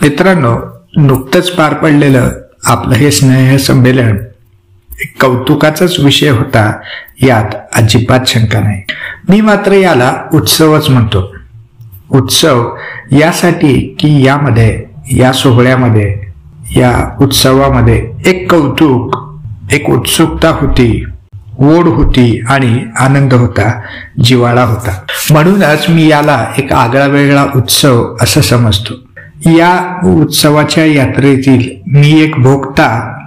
मित्रांनो, नुकतंच पार पडलेलं आपलं हे स्नेह संमेलन एक कौतुकाचाच विषय होता, यात अजिबात शंका नाही. मी मात्र याला उत्सवच म्हणतो. उत्सव यासाठी की यामध्ये, या सोहळ्यामध्ये, या उत्सवामध्ये एक कौतुक, एक उत्सुकता होती, ओढ होती आणि आनंद होता, जिव्हाळा होता. म्हणूनच मी याला एक आगळा वेगळा उत्सव असं समजतो. या उत्सवाच्या यात्रेतील मी एक भोगता,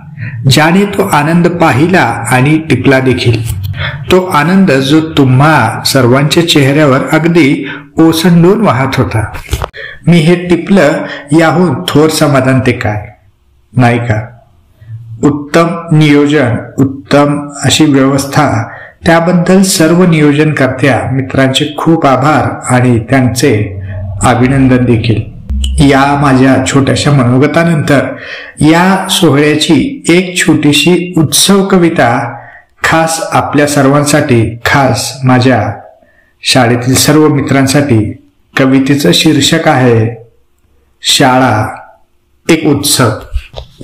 ज्याने तो आनंद पाहिला आणि टिपला देखील. तो आनंद जो तुम्हा सर्वांच्या चेहऱ्यावर अगदी ओसंडून वाहत होता. मी हे टिपलं, याहून थोर समाधान ते काय नाही का? उत्तम नियोजन, उत्तम अशी व्यवस्था, त्याबद्दल सर्व नियोजनकर्त्या मित्रांचे खूप आभार आणि त्यांचे अभिनंदन देखील. या माझ्या छोट्याशा मनोगतानंतर या सोहळ्याची एक छोटीशी उत्सव कविता खास आपल्या सर्वांसाठी, खास माझ्या शाळेतील सर्व मित्रांसाठी. कवितेचं शीर्षक आहे शाळा एक उत्सव.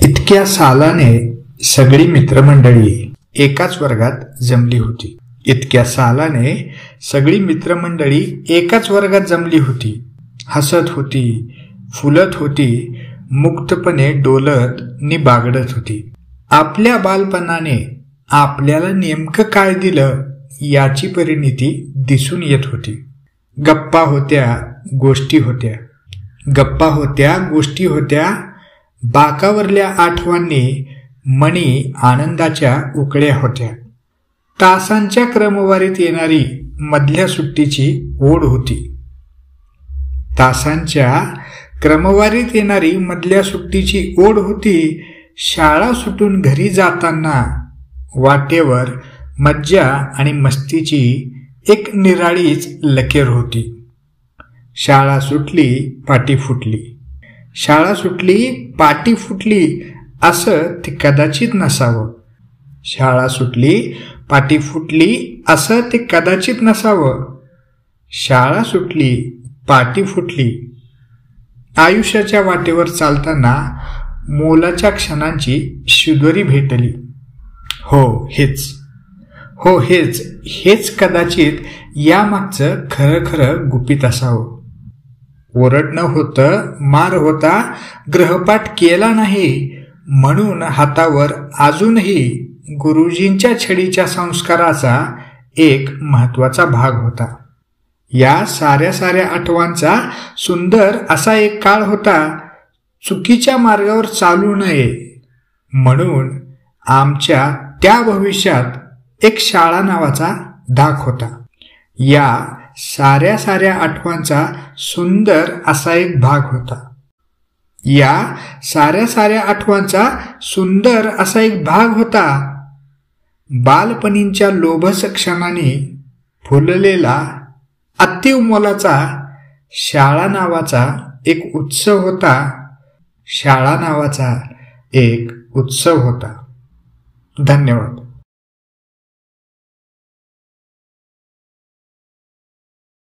इतक्या सालाने सगळी मित्रमंडळी एकाच वर्गात जमली होती. इतक्या सालाने सगळी मित्रमंडळी एकाच वर्गात जमली होती. हसत होती, फुलत होती, मुक्तपणे डोलत नि बागडत होती. आपल्या बालपणाने आपल्याला नेमकं काय दिलं याची परिणिती दिसून येत होती. गप्पा होत्या, गोष्टी होत्या. गप्पा होत्या, गोष्टी होत्या. बाकावरल्या आठवणी मणी आनंदाच्या उकळ्या होत्या. तासांच्या क्रमवारीत येणारी मधल्या सुट्टीची ओढ होती. तासांच्या क्रमवारीत येणारी मधल्या सुट्टीची ओढ होती. शाळा सुटून घरी जाताना वाटेवर मज्जा आणि मस्तीची एक निराळीच लकेर होती. शाळा सुटली, पाटी फुटली. शाळा सुटली, पाटी फुटली असं ते कदाचित नसावं. शाळा सुटली, पाटी फुटली असं ते कदाचित नसावं. शाळा सुटली, पाटी फुटली. आयुष्याच्या वाटेवर चालताना मोलाच्या क्षणांची शिदोरी भेटली. हेच कदाचित यामागचं खरं खरं गुपित असावं. ओरडणं होतं, मार होता, गृहपाठ केला नाही म्हणून हातावर अजूनही गुरुजींच्या छडीच्या संस्काराचा एक महत्वाचा भाग होता. या साऱ्या आठवांचा सुंदर असा एक काळ होता. चुकीच्या मार्गावर चालू नये म्हणून आमच्या त्या भविष्यात एक शाळा नावाचा धाक होता. या साऱ्या आठवांचा सुंदर असा एक भाग होता. या साऱ्या आठवांचा सुंदर असा एक भाग होता. बालपणींच्या लोभस क्षणाने फुललेला अतिव मोलाचा शाळा नावाचा एक उत्सव होता. शाळा नावाचा एक उत्सव होता. धन्यवाद.